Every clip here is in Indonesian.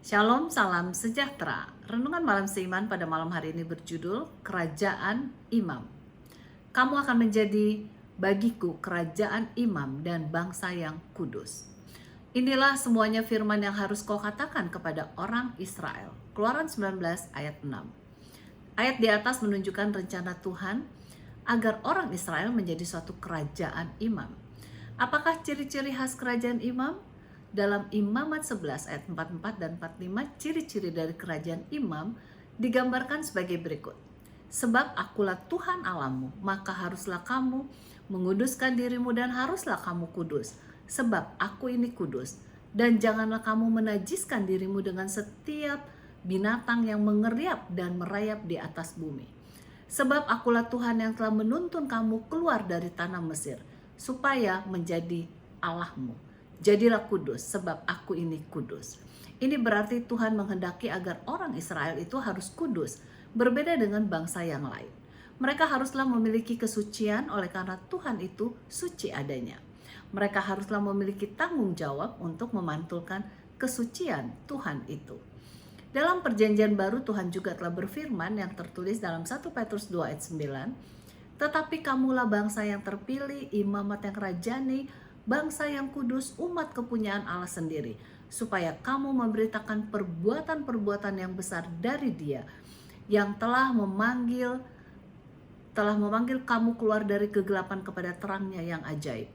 Shalom, salam sejahtera. Renungan malam seiman pada malam hari ini berjudul Kerajaan Imam. Kamu akan menjadi bagiku kerajaan imam dan bangsa yang kudus. Inilah semuanya firman yang harus kau katakan kepada orang Israel. Keluaran 19 ayat 6. Ayat di atas menunjukkan rencana Tuhan agar orang Israel menjadi suatu kerajaan imam. Apakah ciri-ciri khas kerajaan imam? Dalam Imamat 11 ayat 44 dan 45, ciri-ciri dari kerajaan imam digambarkan sebagai berikut. Sebab akulah Tuhan Allahmu, maka haruslah kamu menguduskan dirimu dan haruslah kamu kudus. Sebab aku ini kudus. Dan janganlah kamu menajiskan dirimu dengan setiap binatang yang mengeriap dan merayap di atas bumi. Sebab akulah Tuhan yang telah menuntun kamu keluar dari tanah Mesir, supaya menjadi Allahmu. Jadilah kudus, sebab aku ini kudus. Ini berarti Tuhan menghendaki agar orang Israel itu harus kudus, berbeda dengan bangsa yang lain. Mereka haruslah memiliki kesucian oleh karena Tuhan itu suci adanya. Mereka haruslah memiliki tanggung jawab untuk memantulkan kesucian Tuhan itu. Dalam perjanjian baru Tuhan juga telah berfirman yang tertulis dalam 1 Petrus 2 ayat 9. Tetapi kamulah bangsa yang terpilih, imamat yang rajani, bangsa yang kudus, umat kepunyaan Allah sendiri, supaya kamu memberitakan perbuatan-perbuatan yang besar dari Dia yang telah memanggil kamu keluar dari kegelapan kepada terangnya yang ajaib.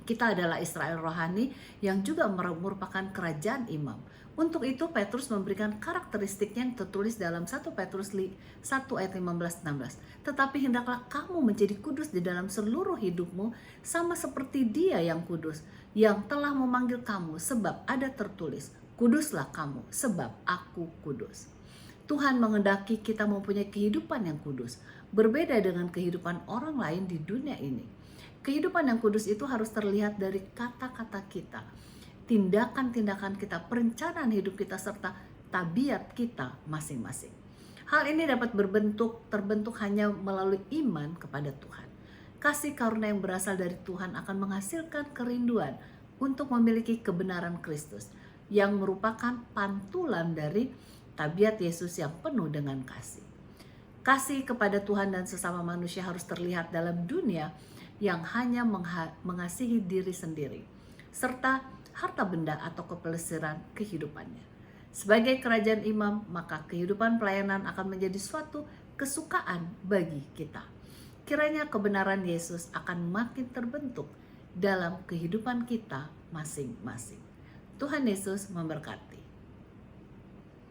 Kita adalah Israel rohani yang juga merupakan kerajaan imam. Untuk itu Petrus memberikan karakteristik yang tertulis dalam 1 Petrus 1 ayat 15-16. Tetapi hendaklah kamu menjadi kudus di dalam seluruh hidupmu, sama seperti Dia yang kudus, yang telah memanggil kamu, sebab ada tertulis, kuduslah kamu, sebab aku kudus. Tuhan menghendaki kita mempunyai kehidupan yang kudus, berbeda dengan kehidupan orang lain di dunia ini. Kehidupan yang kudus itu harus terlihat dari kata-kata kita, tindakan-tindakan kita, perencanaan hidup kita, serta tabiat kita masing-masing. Hal ini dapat terbentuk hanya melalui iman kepada Tuhan. Kasih karunia yang berasal dari Tuhan akan menghasilkan kerinduan untuk memiliki kebenaran Kristus, yang merupakan pantulan dari tabiat Yesus yang penuh dengan kasih. Kasih kepada Tuhan dan sesama manusia harus terlihat dalam dunia yang hanya mengasihi diri sendiri, serta harta benda atau kepelesiran kehidupannya. Sebagai kerajaan imam, maka kehidupan pelayanan akan menjadi suatu kesukaan bagi kita. Kiranya kebenaran Yesus akan makin terbentuk dalam kehidupan kita masing-masing. Tuhan Yesus memberkati.